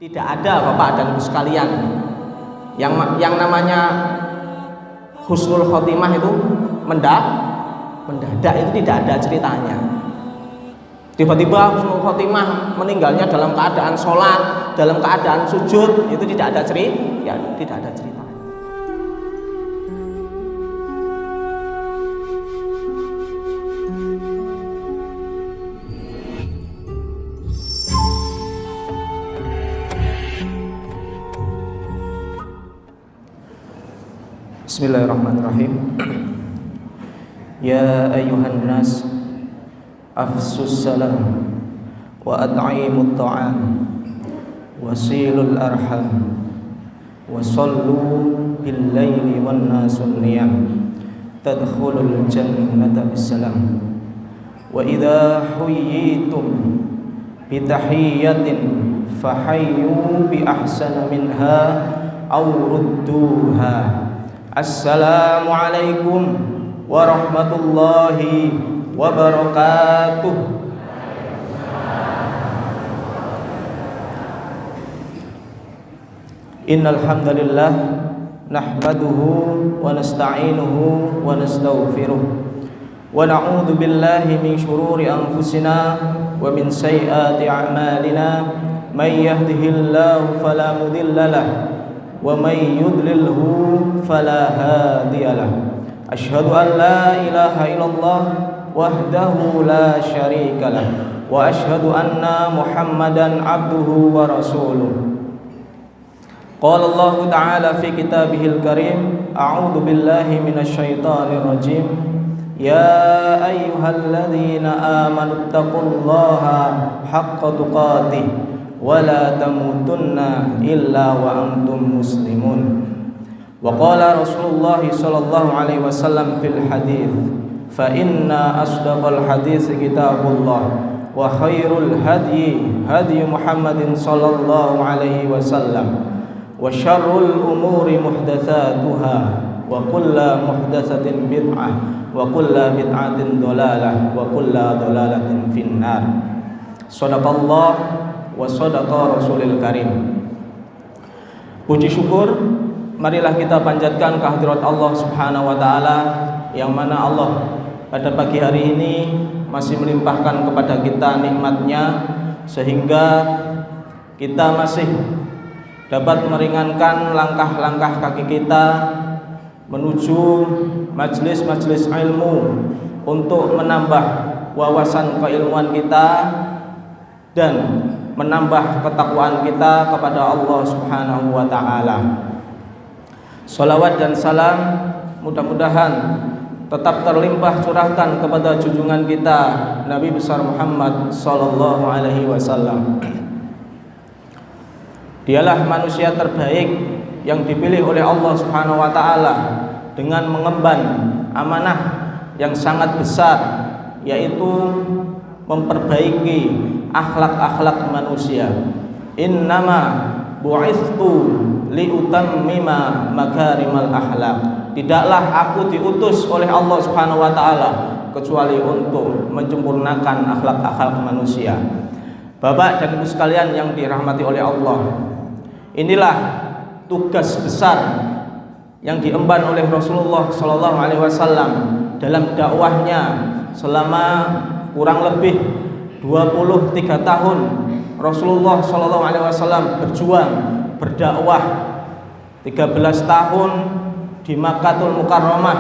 Tidak ada Bapak dan Ibu sekalian yang namanya husnul khotimah itu mendadak, itu tidak ada ceritanya. Tiba-tiba husnul khotimah meninggalnya dalam keadaan sholat, dalam keadaan sujud, itu tidak ada tidak ada cerita. Bismillahirrahmanirrahim. Ya ayyuhan nas afsus salam wa at'imut ta'am wasilul arham wa sallu bil laili wan nasun niyam tadkhulul jannata bisalam wa idza huyyitum bi tahiyyatin fahayyu bi ahsana minha aw rudduha. Assalamualaikum warahmatullahi wabarakatuh. Innal hamdalillah nahmaduhu wa nasta'inuhu wa nastaghfiruh wa na'udzu billahi min shururi anfusina wa min sayyiati a'malina may yahdihillahu fala mudilla lahu wa may yudlilhu fala hadiyalah. Asyhadu an la ilaha illallah wahdahu la syarika lah wa asyhadu anna Muhammadan abduhu wa rasuluh. Qala Allah ta'ala fi kitabihil karim, a'udzu billahi minasyaitonir rajim. Ya ayyuhalladzina amanu taqullaha haqqa tuqatih wa la tamutunna illa wa antum muslimun. Wa qala Rasulullah sallallahu alaihi wasallam fil hadits, fa inna asdaqal hadits kitabullah wa khairul hadyi hadyi Muhammadin sallallahu alaihi wasallam wa syarrul umuri muhdatsatuha wa kullu muhdatsatin bid'ah wa kullu bid'atin dhalalah wa kullu dhalalatin finnar. Shadaqallah wa sadaqa rasulil karim. Puji syukur marilah kita panjatkan kehadirat Allah Subhanahu wa taala, yang mana Allah pada pagi hari ini masih melimpahkan kepada kita nikmat-Nya sehingga kita masih dapat meringankan langkah-langkah kaki kita menuju majelis-majelis ilmu untuk menambah wawasan keilmuan kita dan menambah ketakwaan kita kepada Allah Subhanahu wa taala. Salawat dan salam mudah-mudahan tetap terlimpah curahkan kepada junjungan kita Nabi besar Muhammad sallallahu alaihi wasallam. Dialah manusia terbaik yang dipilih oleh Allah Subhanahu wa taala dengan mengemban amanah yang sangat besar, yaitu memperbaiki akhlak-akhlak manusia. Innama bu'ithtu liutammima makarimal akhlak. Tidaklah aku diutus oleh Allah Subhanahu wa taala kecuali untuk menyempurnakan akhlak-akhlak manusia. Bapak dan Ibu sekalian yang dirahmati oleh Allah, inilah tugas besar yang diemban oleh Rasulullah sallallahu alaihi wasallam dalam dakwahnya selama kurang lebih 23 tahun. Rasulullah sallallahu alaihi wasallam berjuang berdakwah 13 tahun di Makkahul Mukarramah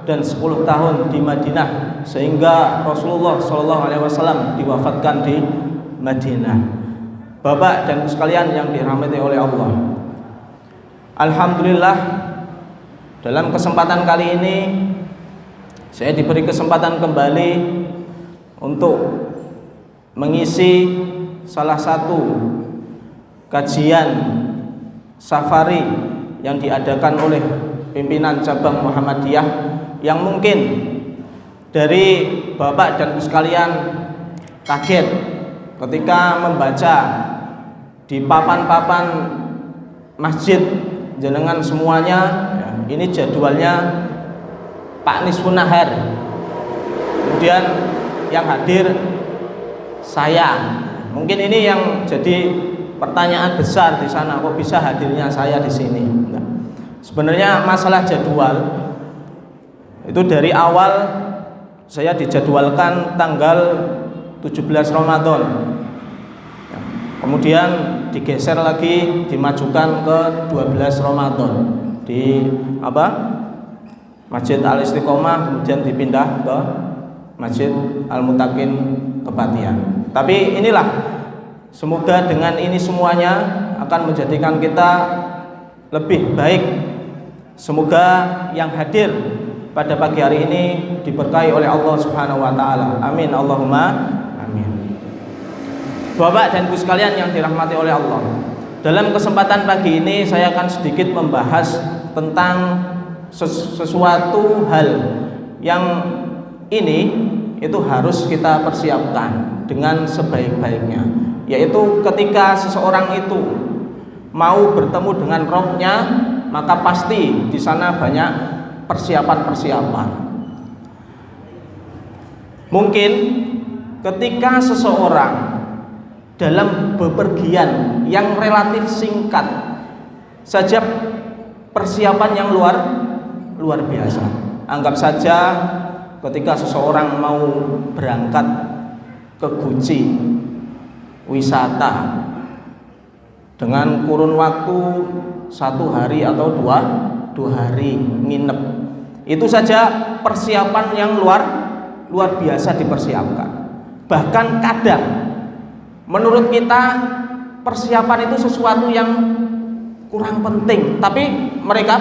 dan 10 tahun di Madinah, sehingga Rasulullah sallallahu alaihi wasallam diwafatkan di Madinah. Bapak dan sekalian yang dirahmati oleh Allah, alhamdulillah dalam kesempatan kali ini saya diberi kesempatan kembali untuk mengisi salah satu kajian safari yang diadakan oleh pimpinan cabang Muhammadiyah, yang mungkin dari Bapak dan Ibu sekalian kaget ketika membaca di papan-papan masjid jenengan semuanya, ya, ini jadwalnya Pak Nisfun Nahar, kemudian yang hadir saya. Mungkin ini yang jadi pertanyaan besar di sana, kok bisa hadirnya saya di sini. Nah, sebenarnya masalah jadwal itu dari awal saya dijadwalkan tanggal 17 Ramadan. Kemudian digeser lagi, dimajukan ke 12 Ramadan di Masjid Al Istiqomah, kemudian dipindah ke Masjid Al Mutakin Kepatihan. Tapi inilah, semoga dengan ini semuanya akan menjadikan kita lebih baik. Semoga yang hadir pada pagi hari ini diberkahi oleh Allah Subhanahu wa taala. Amin Allahumma amin. Bapak dan Ibu sekalian yang dirahmati oleh Allah, dalam kesempatan pagi ini saya akan sedikit membahas tentang sesuatu hal yang ini itu harus kita persiapkan dengan sebaik-baiknya, yaitu ketika seseorang itu mau bertemu dengan Rohnya, maka pasti di sana banyak persiapan-persiapan. Mungkin ketika seseorang dalam bepergian yang relatif singkat saja persiapan yang luar biasa. Anggap saja ketika seseorang mau berangkat ke Guci wisata dengan kurun waktu 1 hari atau dua hari nginep, itu saja persiapan yang luar biasa dipersiapkan. Bahkan kadang menurut kita persiapan itu sesuatu yang kurang penting, tapi mereka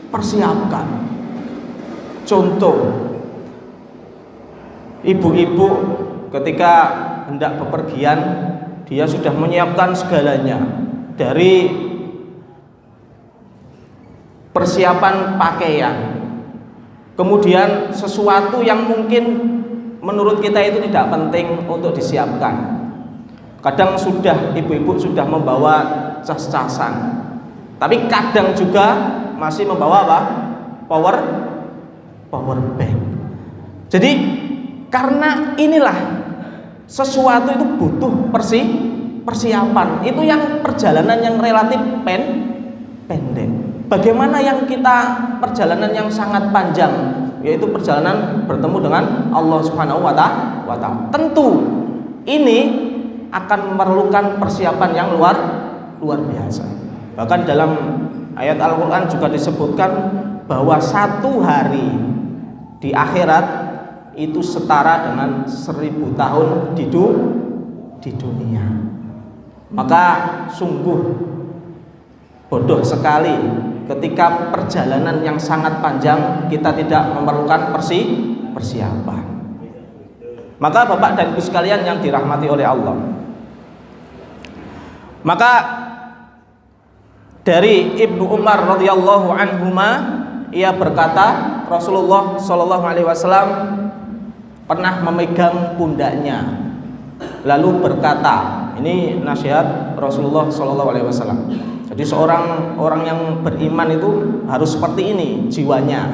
persiapkan. Contoh, ibu-ibu ketika hendak bepergian, dia sudah menyiapkan segalanya, dari persiapan pakaian, kemudian sesuatu yang mungkin menurut kita itu tidak penting untuk disiapkan. Kadang ibu-ibu sudah membawa cas-casan, tapi kadang juga masih membawa power bank. Jadi karena inilah sesuatu itu butuh persiapan. Itu yang perjalanan yang relatif pendek. Bagaimana yang kita perjalanan yang sangat panjang, yaitu perjalanan bertemu dengan Allah Subhanahu wa taala. Tentu ini akan memerlukan persiapan yang luar biasa. Bahkan dalam ayat Al-Quran juga disebutkan bahwa 1 hari di akhirat itu setara dengan 1000 tahun di dunia. Maka sungguh bodoh sekali ketika perjalanan yang sangat panjang kita tidak memerlukan persiapan. Maka Bapak dan Ibu sekalian yang dirahmati oleh Allah, maka dari Ibnu Umar radhiyallahu anhuma, ia berkata Rasulullah sallallahu alaihi wasallam pernah memegang pundaknya lalu berkata, ini nasihat Rasulullah sallallahu alaihi wasallam. Jadi seorang orang yang beriman itu harus seperti ini jiwanya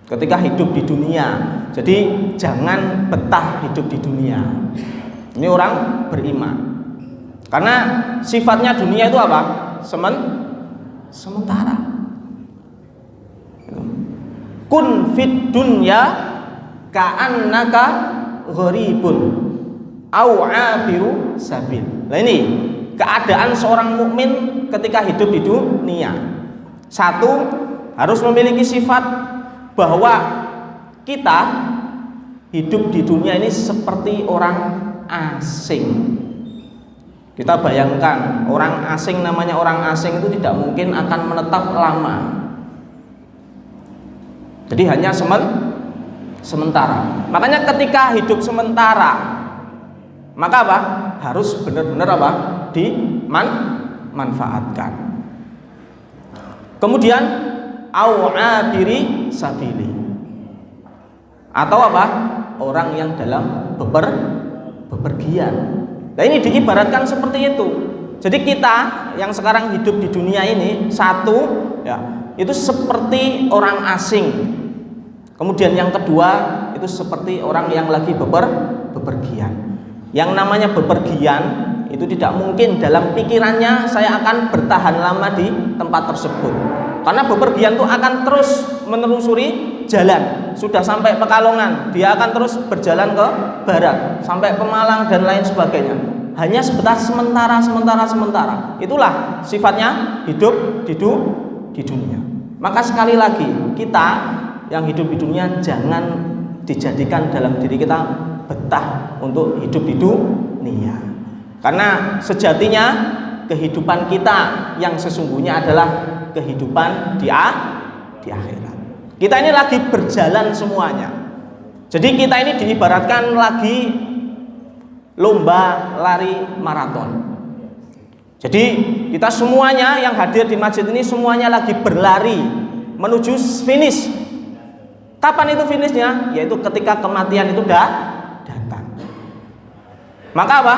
ketika hidup di dunia. Jadi jangan betah hidup di dunia. Ini orang beriman. Karena sifatnya dunia itu apa? Sementara. Kun fid dunya ka'annaka gharibun au 'abiru sabil. Nah ini keadaan seorang mukmin ketika hidup di dunia. Satu, harus memiliki sifat bahwa kita hidup di dunia ini seperti orang asing. Kita bayangkan orang asing, namanya orang asing itu tidak mungkin akan menetap lama. Jadi hanya sementara. Makanya ketika hidup sementara, maka apa? Harus benar-benar apa? Dimanfaatkan. Kemudian au'abiri sabili, atau apa? Orang yang dalam bepergian. Nah ini diibaratkan seperti itu. Jadi kita yang sekarang hidup di dunia ini, satu ya, itu seperti orang asing. Kemudian yang kedua itu seperti orang yang lagi bepergian. Yang namanya bepergian itu tidak mungkin dalam pikirannya saya akan bertahan lama di tempat tersebut. Karena bepergian itu akan terus menelusuri jalan. Sudah sampai Pekalongan, dia akan terus berjalan ke barat sampai Pemalang dan lain sebagainya. Hanya sebatas sementara. Itulah sifatnya hidup di dunia. Maka sekali lagi, kita yang hidup di dunia jangan dijadikan dalam diri kita betah untuk hidup di dunia. Karena sejatinya kehidupan kita yang sesungguhnya adalah kehidupan di akhirat. Kita ini lagi berjalan semuanya. Jadi kita ini diibaratkan lagi lomba lari maraton. Jadi kita semuanya yang hadir di masjid ini semuanya lagi berlari menuju finish. Kapan itu finishnya? Yaitu ketika kematian itu datang. Maka apa?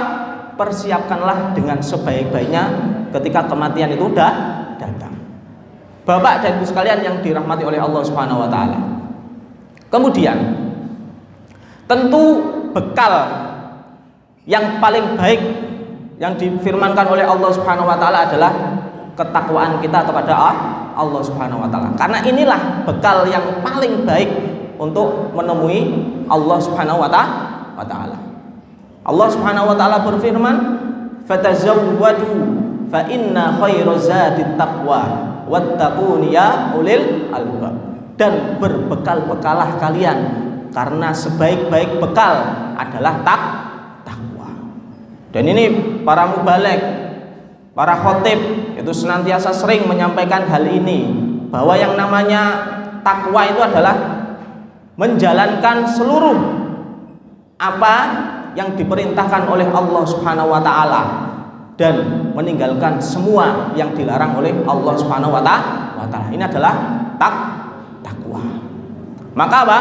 Persiapkanlah dengan sebaik-baiknya ketika kematian itu datang. Bapak dan Ibu sekalian yang dirahmati oleh Allah Subhanahu wa taala. Kemudian tentu bekal yang paling baik yang difirmankan oleh Allah Subhanahu wa taala adalah ketakwaan kita kepada Allah Subhanahu wa taala. Karena inilah bekal yang paling baik untuk menemui Allah Subhanahu wa taala. Allah Subhanahu wa taala berfirman, "Fatazawwadu fa inna khairaz zadit taqwa wattaquni ya ulil albab." Dan berbekal-bekalah kalian karena sebaik-baik bekal adalah takwa. Dan ini para mubaligh, para khotib itu senantiasa sering menyampaikan hal ini, bahwa yang namanya takwa itu adalah menjalankan seluruh apa yang diperintahkan oleh Allah Subhanahu wa taala dan meninggalkan semua yang dilarang oleh Allah Subhanahu wa taala. Ini adalah takwa. Maka apa?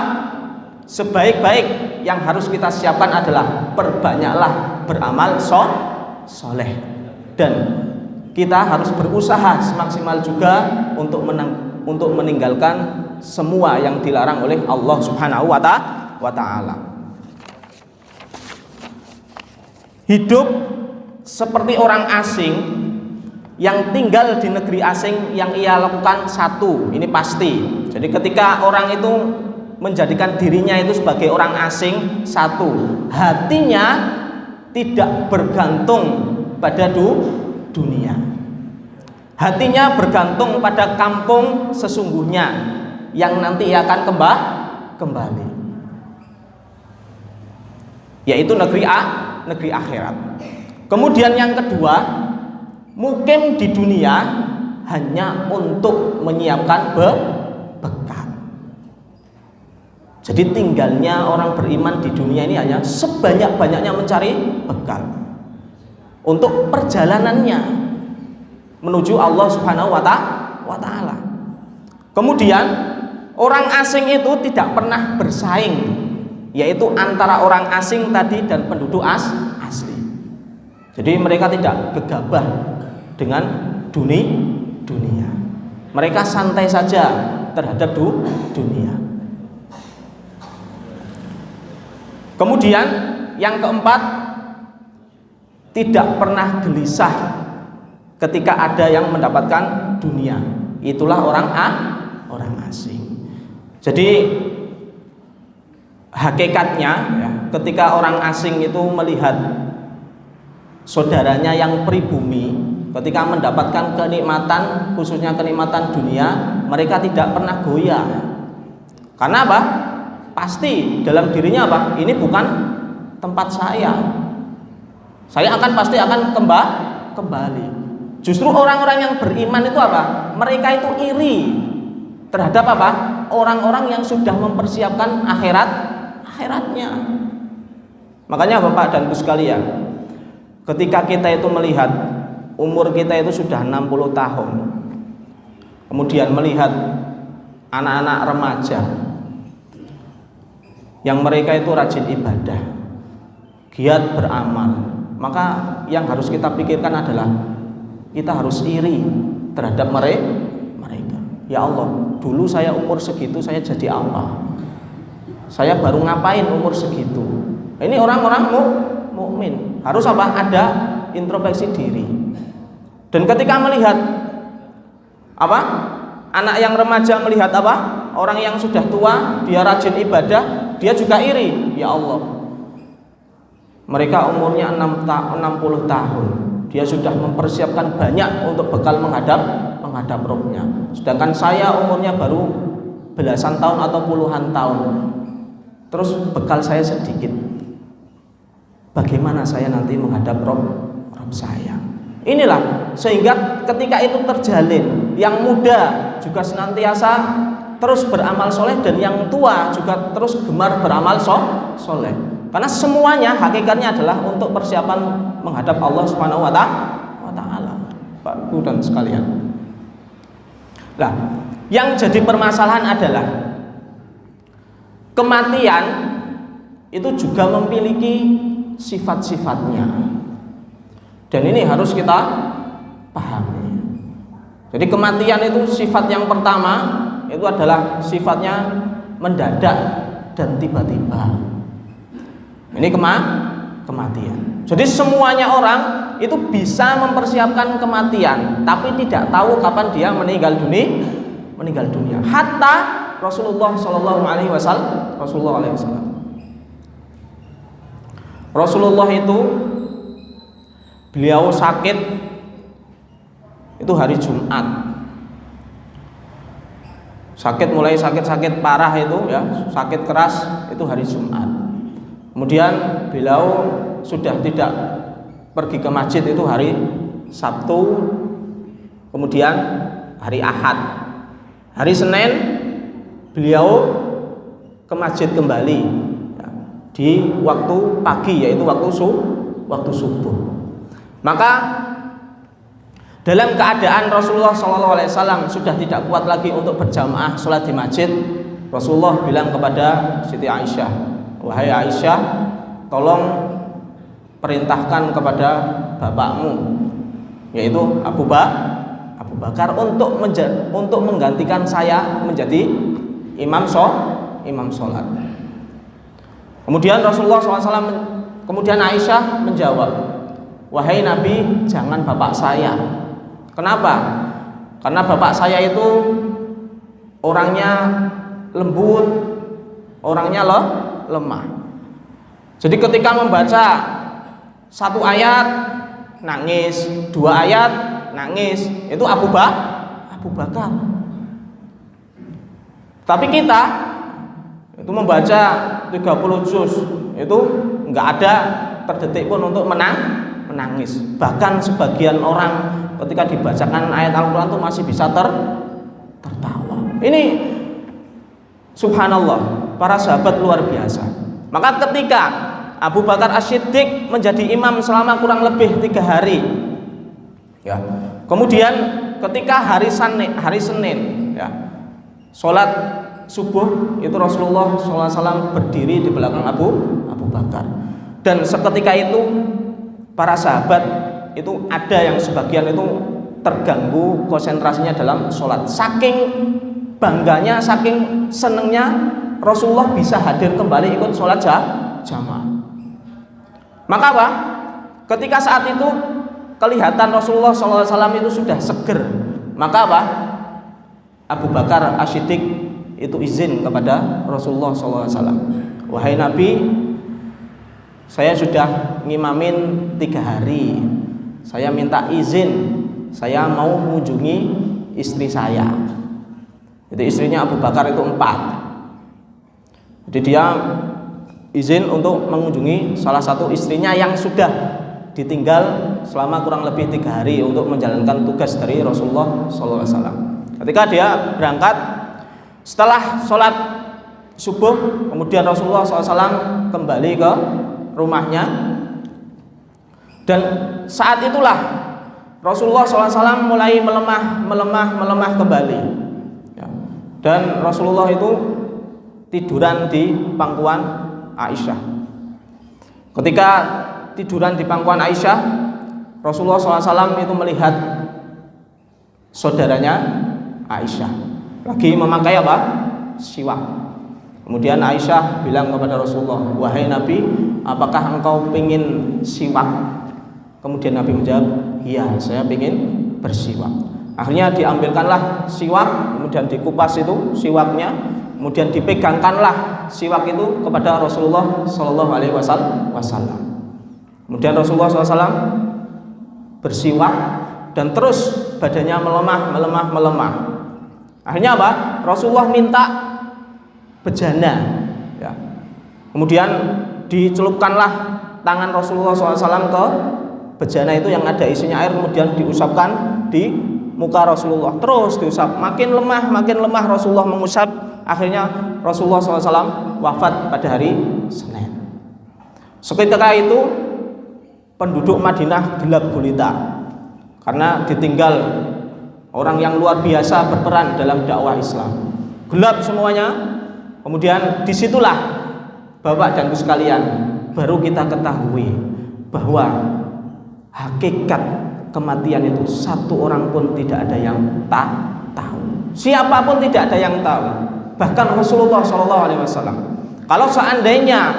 Sebaik-baik yang harus kita siapkan adalah perbanyaklah beramal soleh, dan kita harus berusaha semaksimal juga untuk meninggalkan semua yang dilarang oleh Allah Subhanahu wa taala. Hidup seperti orang asing yang tinggal di negeri asing, yang ia lakukan satu, ini pasti. Jadi ketika orang itu menjadikan dirinya itu sebagai orang asing, satu, hatinya tidak bergantung pada dunia. Hatinya bergantung pada kampung sesungguhnya yang nanti ia akan kembali, yaitu negeri akhirat. Kemudian yang kedua, mukim di dunia hanya untuk menyiapkan bekal. Jadi tinggalnya orang beriman di dunia ini hanya sebanyak-banyaknya mencari bekal untuk perjalanannya menuju Allah Subhanahu wa taala. Kemudian orang asing itu tidak pernah bersaing, yaitu antara orang asing tadi dan penduduk asli. Jadi mereka tidak gegabah dengan dunia. Mereka santai saja terhadap dunia. Kemudian yang keempat, tidak pernah gelisah ketika ada yang mendapatkan dunia. Itulah orang asing. Jadi hakikatnya ya, ketika orang asing itu melihat saudaranya yang pribumi, ketika mendapatkan kenikmatan, khususnya kenikmatan dunia, mereka tidak pernah goyah. Karena apa? Pasti dalam dirinya apa? Ini bukan tempat saya. Saya pasti akan kembali. Justru orang-orang yang beriman itu apa? Mereka itu iri terhadap apa? Orang-orang yang sudah mempersiapkan akhiratnya. Makanya Bapak dan Ibu sekalian, ketika kita itu melihat umur kita itu sudah 60 tahun, kemudian melihat anak-anak remaja yang mereka itu rajin ibadah, giat beramal, maka yang harus kita pikirkan adalah kita harus iri terhadap mereka. Ya Allah, dulu saya umur segitu saya jadi apa? Saya baru ngapain umur segitu? Ini orang-orang mukmin harus apa? Ada introspeksi diri. Dan ketika melihat apa? Anak yang remaja melihat apa? Orang yang sudah tua, dia rajin ibadah, dia juga iri. Ya Allah, mereka umurnya 60 tahun, dia sudah mempersiapkan banyak untuk bekal menghadap Rohnya. Sedangkan saya umurnya baru belasan tahun atau puluhan tahun, terus bekal saya sedikit. Bagaimana saya nanti menghadap Rob saya? Inilah, sehingga ketika itu terjalin, yang muda juga senantiasa terus beramal soleh, dan yang tua juga terus gemar beramal soleh. Karena semuanya hakikatnya adalah untuk persiapan menghadap Allah Subhanahu wa Ta'ala. Bapak Ibu dan sekalian. Nah, yang jadi permasalahan adalah kematian itu juga memiliki sifat-sifatnya. Dan ini harus kita pahami. Jadi kematian itu sifat yang pertama itu adalah sifatnya mendadak dan tiba-tiba. Ini kematian. Jadi semuanya orang itu bisa mempersiapkan kematian, tapi tidak tahu kapan dia meninggal dunia. Hatta Rasulullah Shallallahu Alaihi Wasallam. Rasulullah itu beliau sakit itu hari Jumat. Mulai sakit parah itu ya, sakit keras itu hari Jumat. Kemudian beliau sudah tidak pergi ke masjid itu hari Sabtu, kemudian hari Ahad. Hari Senin beliau ke masjid kembali ya, di waktu pagi, yaitu waktu subuh. Maka dalam keadaan Rasulullah SAW sudah tidak kuat lagi untuk berjamaah sholat di masjid, Rasulullah bilang kepada Siti Aisyah, wahai Aisyah, tolong perintahkan kepada bapakmu, yaitu Abu Bakar, untuk menggantikan saya menjadi imam sholat. Kemudian Rasulullah SAW, kemudian Aisyah menjawab, wahai Nabi, jangan bapak saya. Kenapa? Karena bapak saya itu orangnya lembut, orangnya lemah. Jadi ketika membaca satu ayat nangis, 2 ayat nangis, itu Abu Bakar. Tapi kita itu membaca 30 juz itu nggak ada terdetik pun untuk menangis. Bahkan sebagian orang ketika dibacakan ayat Al-Quran itu masih bisa tertawa. Ini subhanallah, para sahabat luar biasa. Maka ketika Abu Bakar As-Siddiq menjadi imam selama kurang lebih 3 hari ya. Kemudian ketika hari Senin ya, sholat subuh itu Rasulullah SAW berdiri di belakang Abu Bakar. Dan seketika itu para sahabat itu ada yang sebagian itu terganggu konsentrasinya dalam sholat. Saking bangganya, saking senengnya Rasulullah bisa hadir kembali ikut sholat jamaah. Maka apa? Ketika saat itu kelihatan Rasulullah SAW itu sudah seger, maka apa? Abu Bakar As-Siddiq itu izin kepada Rasulullah SAW, wahai Nabi, saya sudah ngimamin 3 hari, saya minta izin, saya mau mengunjungi istri saya. Itu istrinya Abu Bakar itu 4. Jadi dia izin untuk mengunjungi salah satu istrinya yang sudah ditinggal selama kurang lebih 3 hari untuk menjalankan tugas dari Rasulullah SAW. Ketika dia berangkat setelah sholat subuh, kemudian Rasulullah SAW kembali ke rumahnya. Dan saat itulah Rasulullah SAW mulai melemah kembali ya. Dan Rasulullah itu tiduran di pangkuan Aisyah. Ketika tiduran di pangkuan Aisyah, Rasulullah SAW itu melihat saudaranya Aisyah lagi memakai apa? Siwak. Kemudian Aisyah bilang kepada Rasulullah, wahai Nabi, apakah engkau ingin siwak? Kemudian Nabi menjawab, iya, saya ingin bersiwak. Akhirnya diambilkanlah siwak, kemudian dikupas itu siwaknya, kemudian dipegangkanlah siwak itu kepada Rasulullah Shallallahu Alaihi Wasallam. Kemudian Rasulullah SAW bersiwak dan terus badannya melemah. Akhirnya apa? Rasulullah minta bejana. Ya. Kemudian dicelupkanlah tangan Rasulullah SAW ke bejana itu yang ada isinya air, kemudian diusapkan di muka Rasulullah, terus diusap, makin lemah Rasulullah mengusap. Akhirnya Rasulullah SAW wafat pada hari Senin. Seketika itu penduduk Madinah gelap gulita karena ditinggal orang yang luar biasa berperan dalam dakwah Islam. Gelap semuanya. Kemudian disitulah Bapak dan Ibu sekalian baru kita ketahui bahwa hakikat kematian itu satu orang pun tidak ada yang tahu. Siapapun tidak ada yang tahu. Bahkan Rasulullah SAW. Kalau seandainya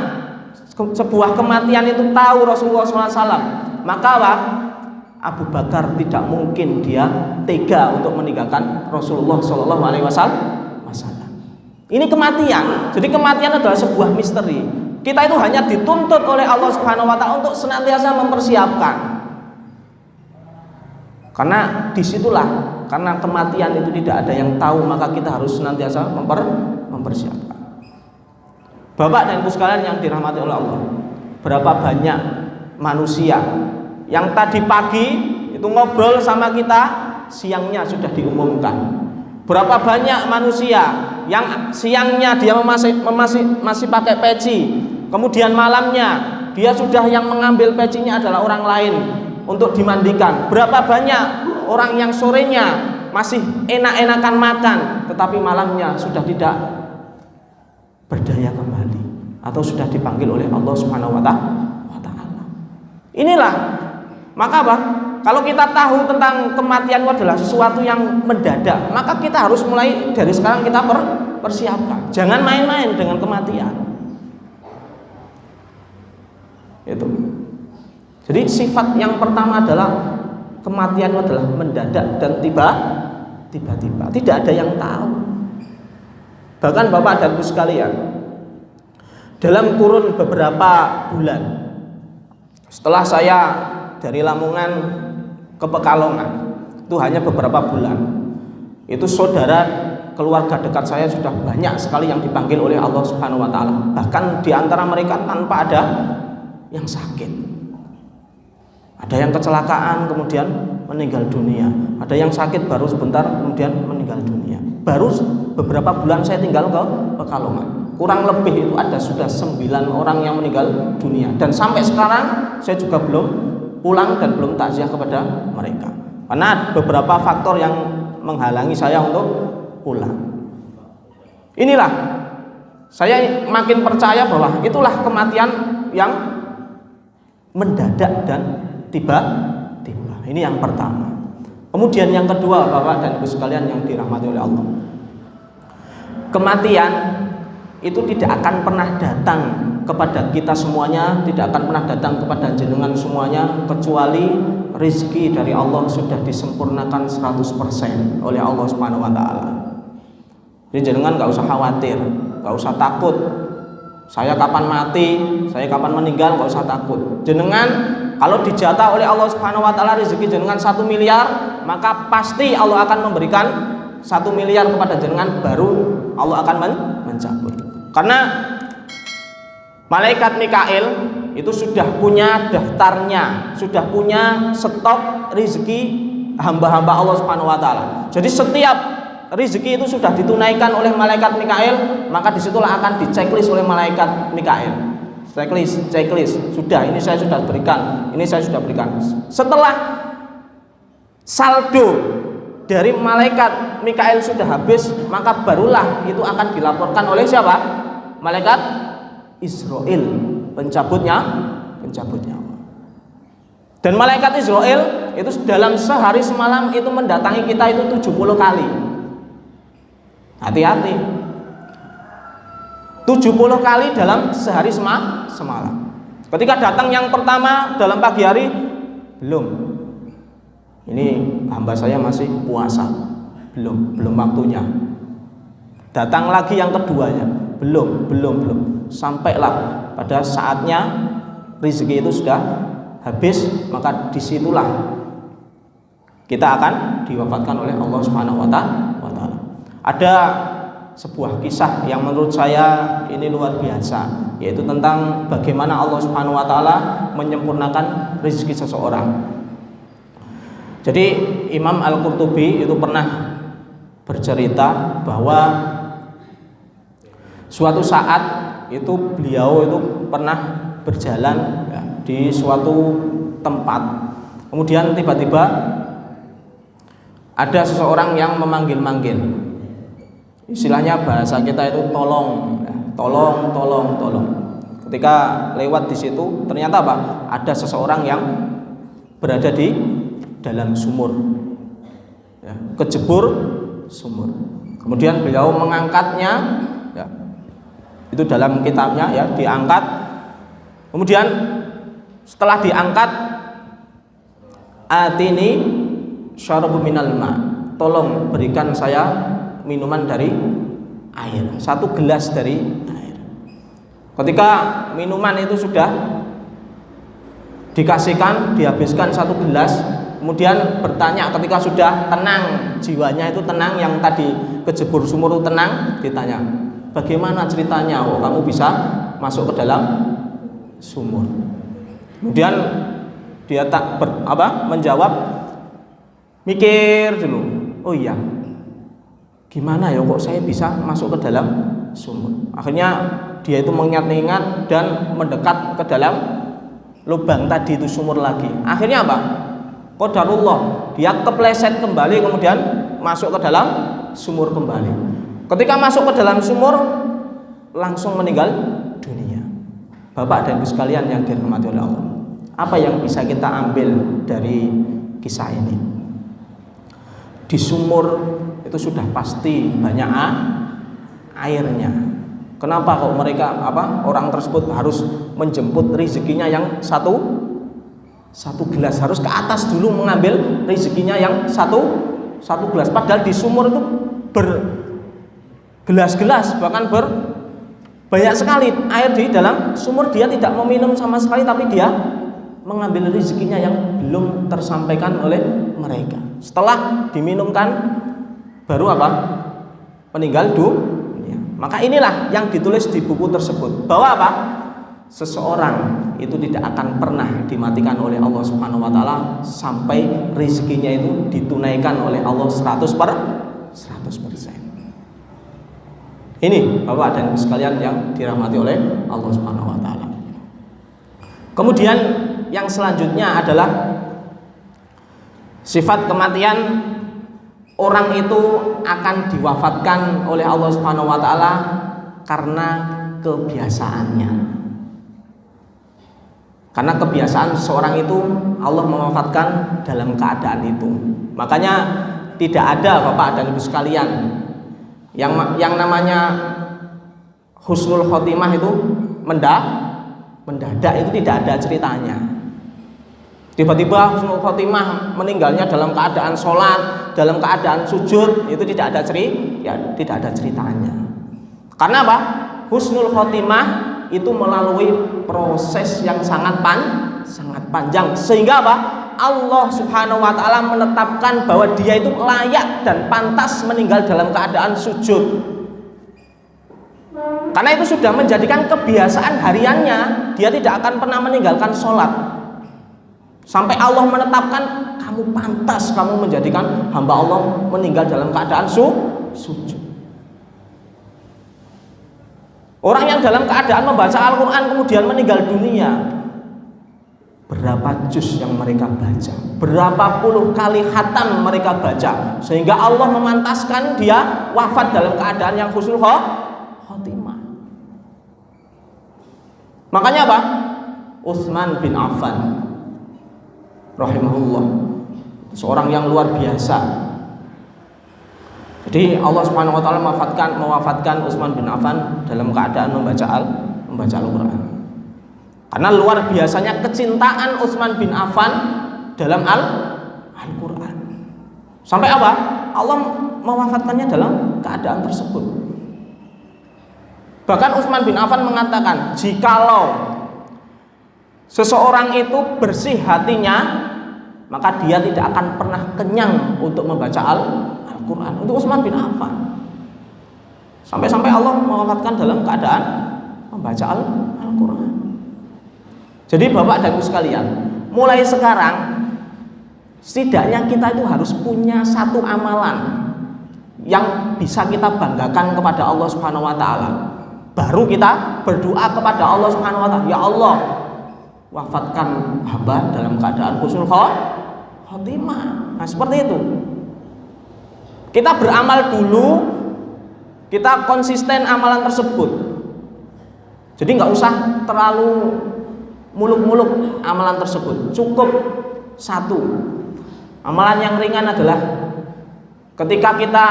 sebuah kematian itu tahu Rasulullah SAW, maka apa? Abu Bakar tidak mungkin dia tega untuk meninggalkan Rasulullah SAW. Ini kematian. Jadi kematian adalah sebuah misteri. Kita itu hanya dituntut oleh Allah Subhanahu Wa Taala untuk senantiasa mempersiapkan. Karena disitulah, karena kematian itu tidak ada yang tahu, maka kita harus senantiasa mempersiapkan. Bapak dan Ibu sekalian yang dirahmati oleh Allah, berapa banyak manusia yang tadi pagi itu ngobrol sama kita, siangnya sudah diumumkan. Berapa banyak manusia yang siangnya dia masih pakai peci, kemudian malamnya dia sudah yang mengambil pecinya adalah orang lain untuk dimandikan. Berapa banyak orang yang sorenya masih enak-enakan makan, tetapi malamnya sudah tidak berdaya kembali atau sudah dipanggil oleh Allah Subhanahu wa Ta'ala. Inilah, maka apa? Kalau kita tahu tentang kematian itu adalah sesuatu yang mendadak, maka kita harus mulai dari sekarang kita persiapkan. Jangan main-main dengan kematian. Itu. Jadi sifat yang pertama adalah kematian itu adalah mendadak dan tiba-tiba. Tidak ada yang tahu. Bahkan Bapak dan Ibu sekalian, dalam kurun beberapa bulan setelah saya dari Lamongan ke Pekalongan, itu hanya beberapa bulan, itu saudara keluarga dekat saya sudah banyak sekali yang dipanggil oleh Allah Subhanahu wa Ta'ala. Bahkan di antara mereka tanpa ada yang sakit. Ada yang kecelakaan kemudian meninggal dunia, ada yang sakit baru sebentar kemudian meninggal dunia. Baru beberapa bulan saya tinggal ke Pekalongan, kurang lebih itu ada sudah 9 orang yang meninggal dunia. Dan sampai sekarang saya juga belum pulang dan belum takziah kepada mereka karena beberapa faktor yang menghalangi saya untuk pulang. Inilah saya makin percaya bahwa itulah kematian yang mendadak dan tiba-tiba. Ini yang pertama. Kemudian yang kedua, Bapak dan Ibu sekalian yang dirahmati oleh Allah, kematian itu tidak akan pernah datang kepada kita semuanya, tidak akan pernah datang kepada jenengan semuanya, kecuali rezeki dari Allah sudah disempurnakan 100% oleh Allah Subhanahu wa Ta'ala. Jadi jenengan gak usah khawatir, gak usah takut saya kapan mati, saya kapan meninggal, gak usah takut. Jenengan kalau dijatah oleh Allah Subhanahu wa Ta'ala rezeki jenengan 1 miliar, maka pasti Allah akan memberikan 1 miliar kepada jenengan, baru Allah akan mencabut. Karena malaikat Mikail itu sudah punya daftarnya, sudah punya stok rezeki hamba-hamba Allah Subhanahu wa Ta'ala. Jadi setiap rezeki itu sudah ditunaikan oleh malaikat Mikail, maka disitulah akan diceklis oleh malaikat Mikail. Checklist, sudah, ini saya sudah berikan, ini saya sudah berikan. Setelah saldo dari malaikat Mikail sudah habis, maka barulah itu akan dilaporkan oleh siapa? Malaikat Israel, pencabut nyawa. Dan malaikat Israel itu dalam sehari semalam itu mendatangi kita itu 70 kali. Hati-hati, 70 kali dalam sehari semalam. Ketika datang yang pertama dalam pagi hari, Belum. Ini hamba saya masih puasa. Belum waktunya. Datang lagi yang keduanya. Belum. Sampailah pada saatnya rezeki itu sudah habis, maka disitulah kita akan diwafatkan oleh Allah Subhanahu wa Ta'ala. Ada sebuah kisah yang menurut saya ini luar biasa, yaitu tentang bagaimana Allah Subhanahu wa Ta'ala menyempurnakan rezeki seseorang. Jadi Imam Al-Qurtubi itu pernah bercerita bahwa suatu saat itu beliau itu pernah berjalan ya, di suatu tempat. Kemudian tiba-tiba ada seseorang yang memanggil-manggil. Istilahnya bahasa kita itu tolong, ya, tolong. Ketika lewat di situ ternyata apa? Ada seseorang yang berada di dalam sumur, ya, kejebur sumur. Kemudian beliau mengangkatnya, ya, itu dalam kitabnya ya, diangkat. Kemudian setelah diangkat, atini syarabu minal ma, tolong berikan saya minuman dari air, 1 gelas dari air. Ketika minuman itu sudah dikasihkan, dihabiskan 1 gelas, kemudian bertanya ketika sudah tenang, jiwanya itu tenang, yang tadi kejebur sumur itu tenang, ditanya, bagaimana ceritanya kamu bisa masuk ke dalam sumur? Kemudian dia menjawab, mikir dulu, oh iya, gimana ya kok saya bisa masuk ke dalam sumur? Akhirnya dia itu mengingat-ingat dan mendekat ke dalam lubang tadi itu sumur lagi. Akhirnya apa? Qadarullah, dia kepleset kembali, kemudian masuk ke dalam sumur kembali. Ketika masuk ke dalam sumur, langsung meninggal dunia. Bapak dan Ibu sekalian yang dirahmati oleh Allah, apa yang bisa kita ambil dari kisah ini? Di sumur itu sudah pasti banyak airnya. Kenapa kok mereka orang tersebut harus menjemput rezekinya yang satu gelas, harus ke atas dulu mengambil rezekinya yang satu gelas, padahal di sumur itu bergelas-gelas, bahkan banyak sekali air di dalam sumur. Dia tidak meminum sama sekali, tapi dia mengambil rezekinya yang belum tersampaikan oleh mereka. Setelah diminumkan baru meninggal dunia. Maka inilah yang ditulis di buku tersebut, bahwa seseorang itu tidak akan pernah dimatikan oleh Allah Subhanahu wa Ta'ala sampai rezekinya itu ditunaikan oleh Allah 100%. Ini Bapak dan Ibu sekalian yang dirahmati oleh Allah Subhanahu wa Ta'ala. Kemudian yang selanjutnya adalah sifat kematian. Orang itu akan diwafatkan oleh Allah Subhanahu wa Ta'ala karena kebiasaannya. Karena kebiasaan seseorang itu Allah mewafatkan dalam keadaan itu. Makanya tidak ada Bapak dan Ibu sekalian yang namanya husnul khotimah itu mendadak, itu tidak ada ceritanya. Tiba-tiba husnul khotimah meninggalnya dalam keadaan sholat, dalam keadaan sujud, itu tidak ada ceritanya. Karena apa? Husnul khotimah itu melalui proses yang sangat panjang, sehingga Allah Subhanahu wa Ta'ala menetapkan bahwa dia itu layak dan pantas meninggal dalam keadaan sujud. Karena itu sudah menjadikan kebiasaan hariannya, dia tidak akan pernah meninggalkan sholat sampai Allah menetapkan kamu pantas, kamu menjadikan hamba Allah meninggal dalam keadaan sujud. Orang yang dalam keadaan membaca Al-Quran kemudian meninggal dunia, berapa juz yang mereka baca, berapa puluh kali khatam mereka baca, sehingga Allah memantaskan dia wafat dalam keadaan yang husnul khotimah. Makanya Utsman bin Affan rahimahullah, seorang yang luar biasa. Jadi Allah Subhanahu wa Ta'ala mewafatkan Utsman bin Affan dalam keadaan membaca Al-Quran. Karena luar biasanya kecintaan Utsman bin Affan dalam Al-Quran. Sampai apa? Allah mewafatkannya dalam keadaan tersebut. Bahkan Utsman bin Affan mengatakan, jikalau seseorang itu bersih hatinya, maka dia tidak akan pernah kenyang untuk membaca Al-Quran. Untuk Utsman bin Affan. Sampai-sampai Allah mewafatkan dalam keadaan membaca Al-Quran. Jadi Bapak dan Ibu sekalian, mulai sekarang setidaknya kita itu harus punya satu amalan yang bisa kita banggakan kepada Allah Subhanahu wa taala. Baru kita berdoa kepada Allah Subhanahu wa taala, ya Allah, wafatkan hamba dalam keadaan husnul khotimah. Nah, seperti itu. Kita beramal dulu, kita konsisten amalan tersebut. Jadi nggak usah terlalu muluk-muluk amalan tersebut. Cukup satu. Amalan yang ringan adalah ketika kita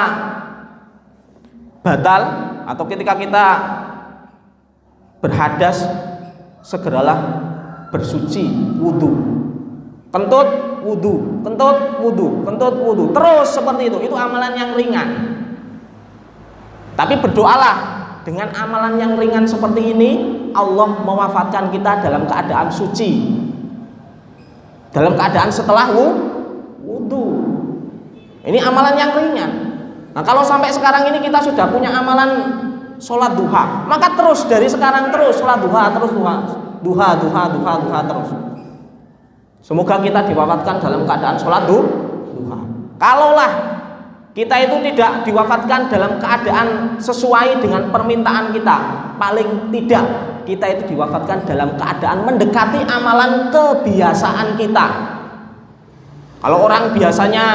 batal atau ketika kita berhadas, segeralah bersuci, wudu. Kentut wudu, kentut wudu, kentut wudu. Terus seperti itu. Itu amalan yang ringan. Tapi berdoalah dengan amalan yang ringan seperti ini, Allah mewafatkan kita dalam keadaan suci. Dalam keadaan setelah wudu. Ini amalan yang ringan. Nah, kalau sampai sekarang ini kita sudah punya amalan sholat duha, maka terus dari sekarang terus sholat duha, terus duha terus. Semoga kita diwafatkan dalam keadaan sholat duha. Kalaulah kita itu tidak diwafatkan dalam keadaan sesuai dengan permintaan kita, paling tidak kita itu diwafatkan dalam keadaan mendekati amalan kebiasaan kita. Kalau orang biasanya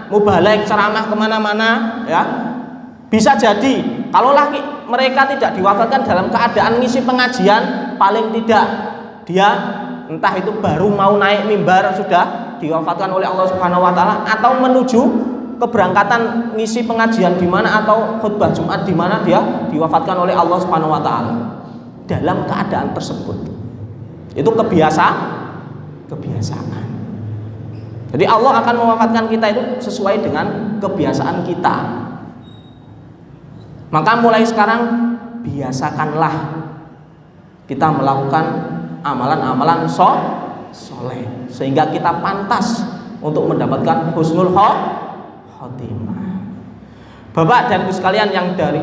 mubalek ceramah kemana-mana, ya bisa jadi kalaulah mereka tidak diwafatkan dalam keadaan ngisi pengajian, paling tidak dia entah itu baru mau naik mimbar sudah diwafatkan oleh Allah Subhanahu wa taala, atau menuju keberangkatan ngisi pengajian di mana atau khutbah Jumat di mana dia diwafatkan oleh Allah Subhanahu wa taala. Dalam keadaan tersebut. Itu kebiasaan. Jadi Allah akan mewafatkan kita itu sesuai dengan kebiasaan kita. Maka mulai sekarang biasakanlah kita melakukan amalan-amalan soleh sehingga kita pantas untuk mendapatkan husnul khotimah. Bapak dan Ibu sekalian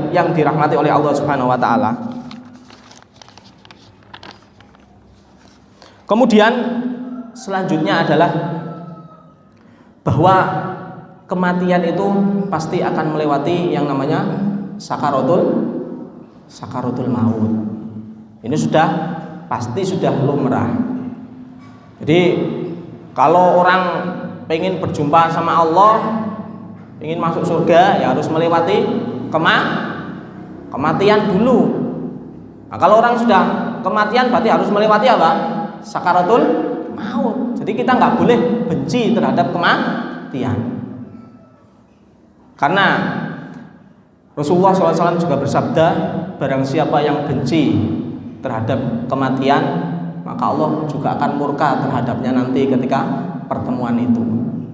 yang dirahmati oleh Allah Subhanahu wa taala. Kemudian selanjutnya adalah bahwa kematian itu pasti akan melewati yang namanya sakaratul maut. Ini pasti sudah lumrah. Jadi kalau orang pengen berjumpa sama Allah, ingin masuk surga, ya harus melewati kematian dulu. Nah, kalau orang sudah kematian berarti harus melewati apa? Sakaratul maut. Jadi kita nggak boleh benci terhadap kematian. Karena Rasulullah SAW juga bersabda, barang siapa yang benci terhadap kematian, maka Allah juga akan murka terhadapnya nanti ketika pertemuan itu.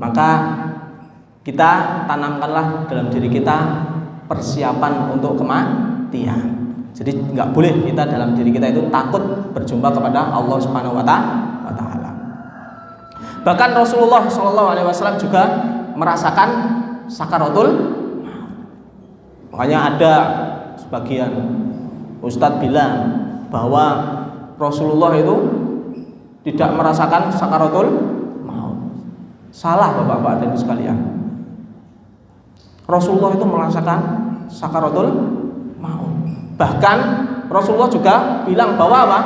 Maka kita tanamkanlah dalam diri kita persiapan untuk kematian. Jadi nggak boleh kita dalam diri kita itu takut berjumpa kepada Allah Subhanahu wa taala. Bahkan Rasulullah SAW juga merasakan sakaratul maut. Makanya ada sebagian ustadz bilang bahwa Rasulullah itu tidak merasakan sakaratul maut. Salah Bapak-bapak dan Ibu sekalian. Rasulullah itu merasakan sakaratul maut. Bahkan Rasulullah juga bilang bahwa apa?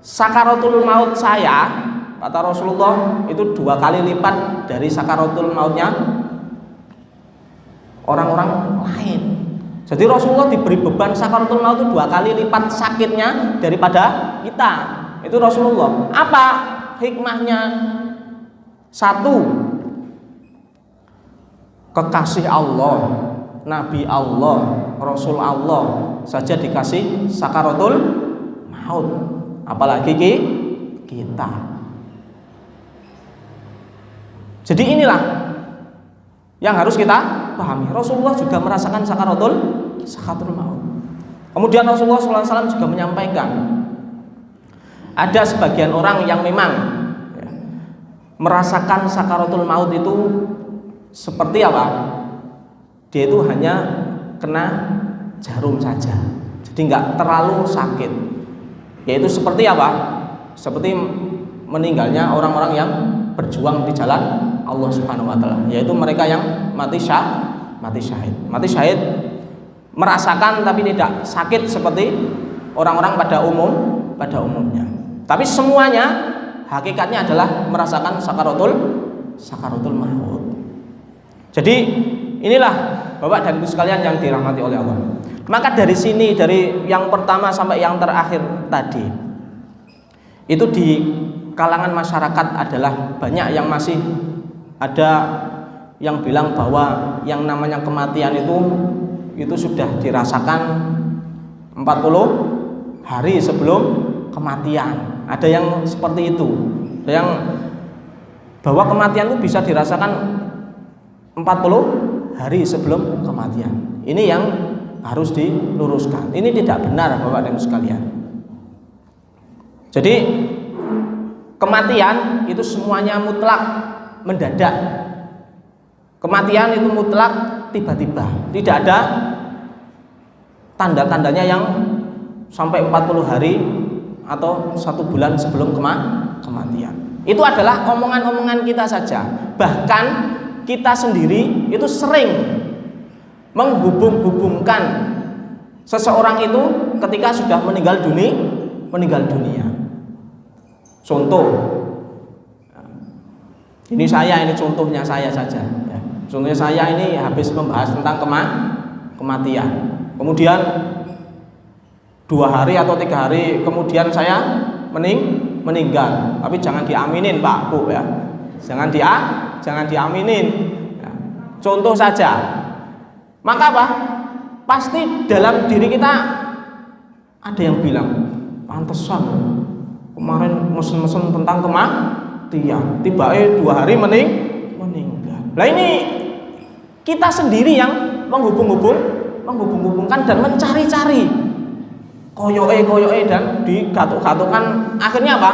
Sakaratul maut saya, kata Rasulullah, itu 2 kali lipat dari sakaratul mautnya orang-orang lain. Jadi Rasulullah diberi beban sakaratul maut itu 2 kali lipat sakitnya daripada kita. Itu Rasulullah. Apa hikmahnya? 1, kekasih Allah, Nabi Allah, Rasul Allah saja dikasih sakaratul maut, apalagi kita. Jadi inilah yang harus kita pahami. Rasulullah juga merasakan sakaratul maut. Kemudian Rasulullah SAW juga menyampaikan, ada sebagian orang yang memang merasakan sakaratul maut itu seperti apa? Dia itu hanya kena jarum saja, jadi nggak terlalu sakit. Yaitu seperti apa? Seperti meninggalnya orang-orang yang berjuang di jalan Allah Subhanahu wa taala, yaitu mereka yang mati syahid. Mati syahid merasakan tapi tidak sakit seperti orang-orang pada umumnya. Tapi semuanya hakikatnya adalah merasakan sakaratul maut. Jadi inilah Bapak dan Ibu sekalian yang dirahmati oleh Allah. Maka dari sini, dari yang pertama sampai yang terakhir tadi, itu di kalangan masyarakat adalah banyak yang masih ada yang bilang bahwa yang namanya kematian itu sudah dirasakan 40 hari sebelum kematian. Ada yang seperti itu, ada yang bahwa kematian itu bisa dirasakan 40 hari sebelum kematian. Ini yang harus diluruskan. Ini tidak benar Bapak dan Ibu sekalian. Jadi kematian itu semuanya mutlak mendadak. Kematian itu mutlak tiba-tiba. Tidak ada tanda-tandanya yang sampai 40 hari atau 1 bulan sebelum kematian. Itu adalah omongan-omongan kita saja. Bahkan kita sendiri itu sering menghubung-hubungkan seseorang itu ketika sudah meninggal dunia. Contoh, ini contohnya saya saja. Contohnya saya ini habis membahas tentang kematian. Kemudian 2 hari atau 3 hari kemudian saya meninggal. Tapi jangan diaminin Pak Bu ya. Jangan diaminin. Contoh saja. Maka apa? Pasti dalam diri kita ada yang bilang, pantesan kemarin mesen-mesen tentang kematian, tiba-tiba 2 hari meninggal. Lah ini kita sendiri yang menghubung-hubungkan dan mencari-cari, koyoke dan digatuk-gatukan, akhirnya apa?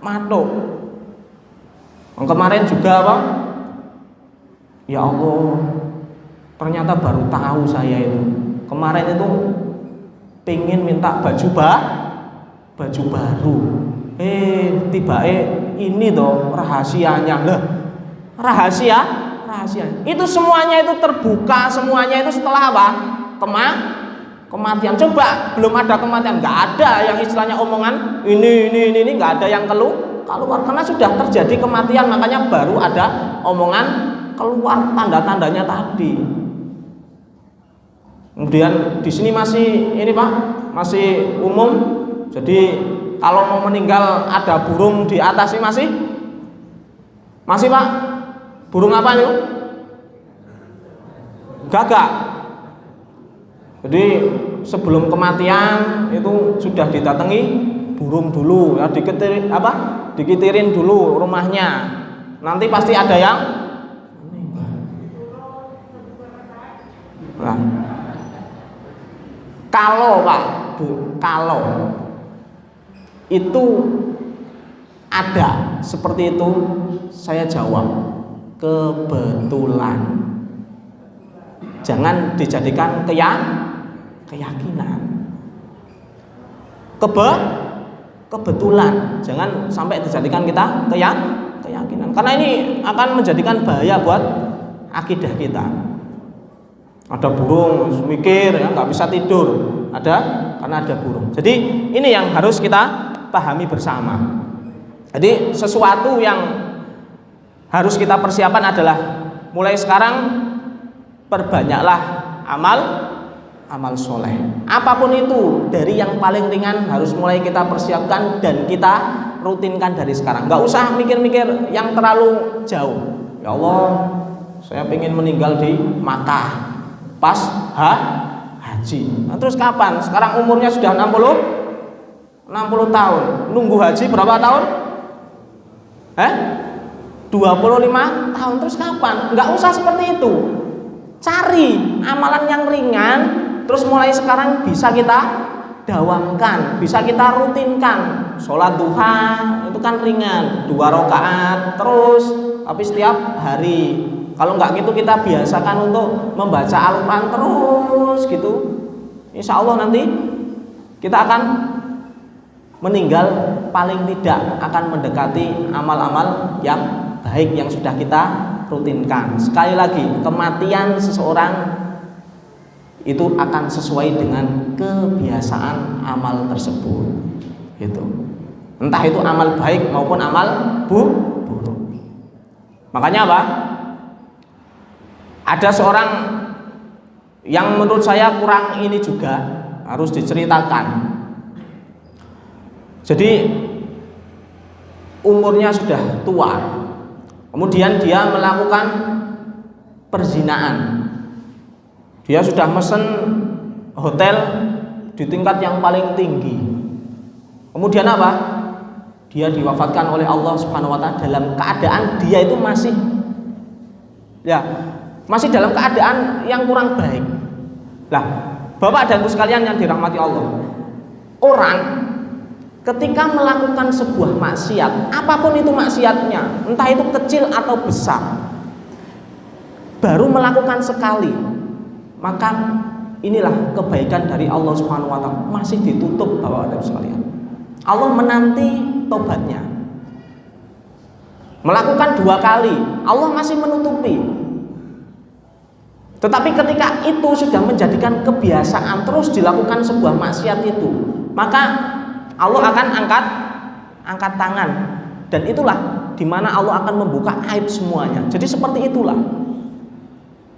Matuk. Kemarin juga apa? Ya Allah, ternyata baru tahu saya itu. Kemarin itu pengen minta baju baru. Tiba-tiba ini toh rahasianya. Lah, rahasia. Itu semuanya itu terbuka, semuanya itu setelah apa? Kematian. Coba belum ada kematian, nggak ada yang istilahnya omongan ini nggak ada yang keluar karena sudah terjadi kematian, makanya baru ada omongan keluar tanda-tandanya tadi. Kemudian di sini masih ini Pak, masih umum. Jadi kalau mau meninggal ada burung di atas ini masih Pak. Burung apa itu? Gagak. Jadi sebelum kematian itu sudah didatangi burung dulu ya, dikitirin dulu rumahnya. Nanti pasti ada yang nah, kalau Pak Bu, kalau itu ada seperti itu, saya jawab kebetulan. Jangan dijadikan keyakinan. Kebetulan, jangan sampai dijadikan kita keyakinan. Karena ini akan menjadikan bahaya buat akidah kita. Ada burung mikir ya, nggak bisa tidur, karena ada burung. Jadi ini yang harus kita pahami bersama. Jadi sesuatu yang harus kita persiapkan adalah mulai sekarang perbanyaklah amal soleh. Apapun itu, dari yang paling ringan harus mulai kita persiapkan dan kita rutinkan dari sekarang. Nggak usah mikir-mikir yang terlalu jauh. Ya Allah, saya pengen meninggal di Makkah pas haji. Nah, terus kapan? Sekarang umurnya sudah 60 tahun. Nunggu haji berapa tahun? 25 tahun terus kapan? Nggak usah seperti itu. Cari amalan yang ringan, terus mulai sekarang bisa kita dawamkan, bisa kita rutinkan. Sholat duha itu kan ringan, 2 rakaat terus, tapi setiap hari. Kalau nggak gitu kita biasakan untuk membaca Al-Quran terus gitu. Insya Allah nanti kita akan meninggal paling tidak akan mendekati amal-amal yang baik yang sudah kita rutinkan. Sekali lagi, kematian seseorang itu akan sesuai dengan kebiasaan amal tersebut. Gitu. Entah itu amal baik maupun amal buruk. Makanya apa? Ada seorang yang menurut saya kurang ini juga harus diceritakan. Jadi umurnya sudah tua, kemudian dia melakukan perzinaan. Dia sudah mesen hotel di tingkat yang paling tinggi. Kemudian apa? Dia diwafatkan oleh Allah Subhanahu wa taala dalam keadaan dia itu masih dalam keadaan yang kurang baik. Lah, Bapak dan Ibu sekalian yang dirahmati Allah. Orang ketika melakukan sebuah maksiat, apapun itu maksiatnya, entah itu kecil atau besar, baru melakukan sekali, maka inilah kebaikan dari Allah Subhanahu wa taala masih ditutup Bapak dan Ibu sekalian. Allah menanti tobatnya. Melakukan 2 kali, Allah masih menutupi. Tetapi ketika itu sudah menjadikan kebiasaan terus dilakukan sebuah maksiat itu, maka Allah akan angkat tangan, dan itulah dimana Allah akan membuka aib semuanya. Jadi seperti itulah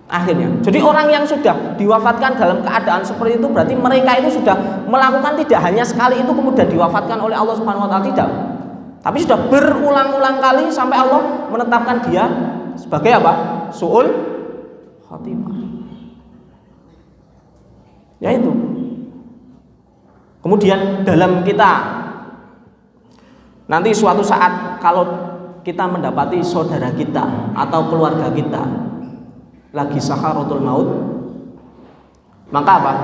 akhirnya. Jadi orang yang sudah diwafatkan dalam keadaan seperti itu berarti mereka itu sudah melakukan tidak hanya sekali itu kemudian diwafatkan oleh Allah Subhanahu wa taala, tidak. Tapi sudah berulang-ulang kali sampai Allah menetapkan dia sebagai apa? Su'ul khatimah. Ya itu. Kemudian dalam kita nanti suatu saat kalau kita mendapati saudara kita atau keluarga kita lagi sakaratul maut, maka apa?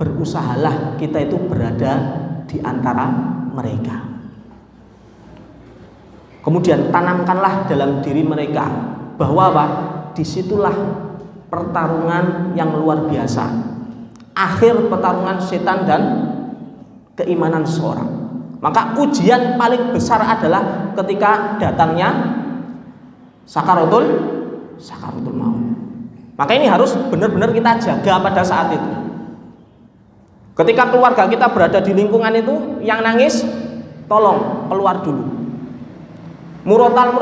Berusahalah kita itu berada di antara mereka. Kemudian tanamkanlah dalam diri mereka bahwa apa? Disitulah pertarungan yang luar biasa. Akhir pertarungan setan dan keimanan seorang. Maka ujian paling besar adalah ketika datangnya sakaratul maut. Maka ini harus benar-benar kita jaga pada saat itu. Ketika keluarga kita berada di lingkungan itu, yang nangis tolong keluar dulu. Murotal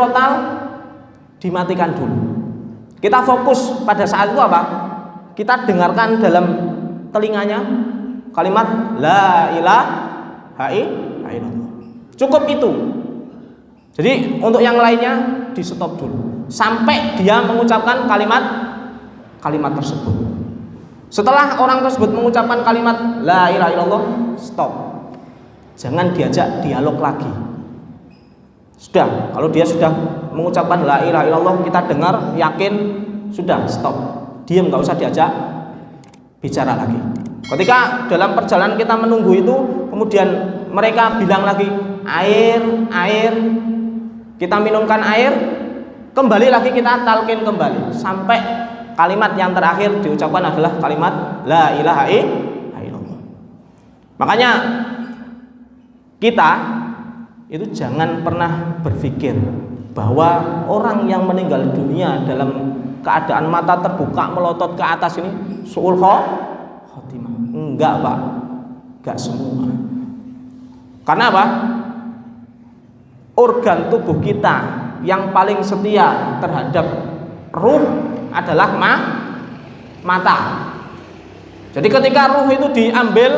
dimatikan dulu. Kita fokus pada saat itu apa? Kita dengarkan dalam telinganya kalimat la ilaha illallah. Cukup itu. Jadi untuk yang lainnya di stop dulu sampai dia mengucapkan kalimat tersebut. Setelah orang tersebut mengucapkan kalimat la ilaha illallah, stop. Jangan diajak dialog lagi. Sudah, kalau dia sudah mengucapkan la ilaha illallah, kita dengar, yakin, sudah, stop. Diam, nggak usah diajak bicara lagi. Ketika dalam perjalanan kita menunggu itu, kemudian mereka bilang lagi air, kita minumkan air, kembali lagi kita talqin kembali sampai kalimat yang terakhir diucapkan adalah kalimat la ilaha illallah. Makanya kita itu jangan pernah berpikir bahwa orang yang meninggal dunia dalam keadaan mata terbuka melotot ke atas ini su'ul khotimah. Enggak, Pak. Enggak semua. Karena apa? Organ tubuh kita yang paling setia terhadap ruh adalah mata. Jadi ketika ruh itu diambil,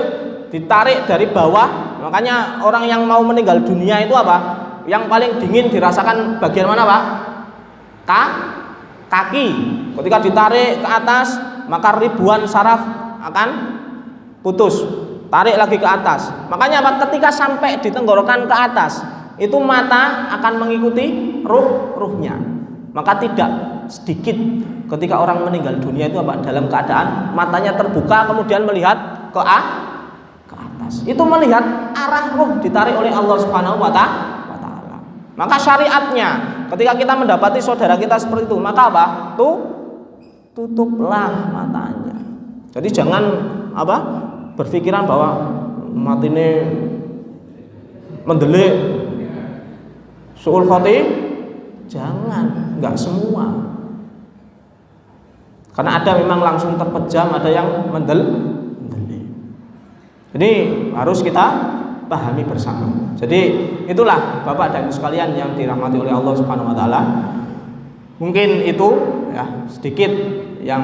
ditarik dari bawah, makanya orang yang mau meninggal dunia itu apa? Yang paling dingin dirasakan bagian mana, Pak? Kaki. Ketika ditarik ke atas, maka ribuan saraf akan putus. Tarik lagi ke atas. Makanya apa? Ketika sampai di tenggorokan ke atas, itu mata akan mengikuti ruhnya. Maka tidak sedikit ketika orang meninggal dunia itu apa? Dalam keadaan matanya terbuka kemudian melihat ke atas. Itu melihat arah ruh ditarik oleh Allah Subhanahu wa taala. Maka syariatnya ketika kita mendapati saudara kita seperti itu, maka apa? Tutuplah matanya. Jadi jangan apa? Berpikiran bahwa matine mendelik suul khotim, jangan, enggak semua. Karena ada memang langsung terpejam, ada yang mendelik. Jadi harus kita pahami bersama. Jadi itulah Bapak dan Ibu sekalian yang dirahmati oleh Allah Subhanahu wa taala. Mungkin itu ya sedikit yang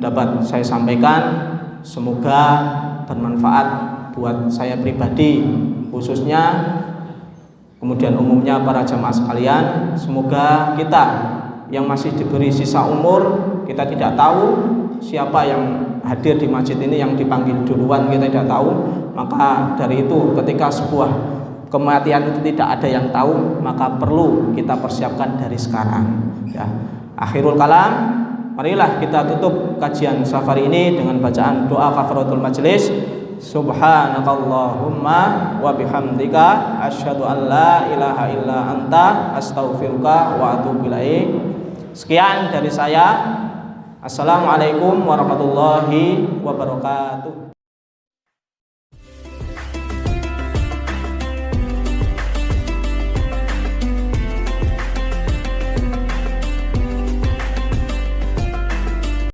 dapat saya sampaikan. Semoga bermanfaat buat saya pribadi khususnya, kemudian umumnya para jamaah sekalian. Semoga kita yang masih diberi sisa umur, kita tidak tahu siapa yang hadir di masjid ini, yang dipanggil duluan kita tidak tahu. Maka dari itu ketika sebuah kematian itu tidak ada yang tahu, maka perlu kita persiapkan dari sekarang ya. Akhirul kalam, marilah kita tutup kajian safari ini dengan bacaan doa kafaratul majlis. Subhanakallahumma wa bihamdika asyhadu an la ilaha illa anta astaghfiruka wa atubu ilaik. Sekian dari saya. Assalamualaikum warahmatullahi wabarakatuh.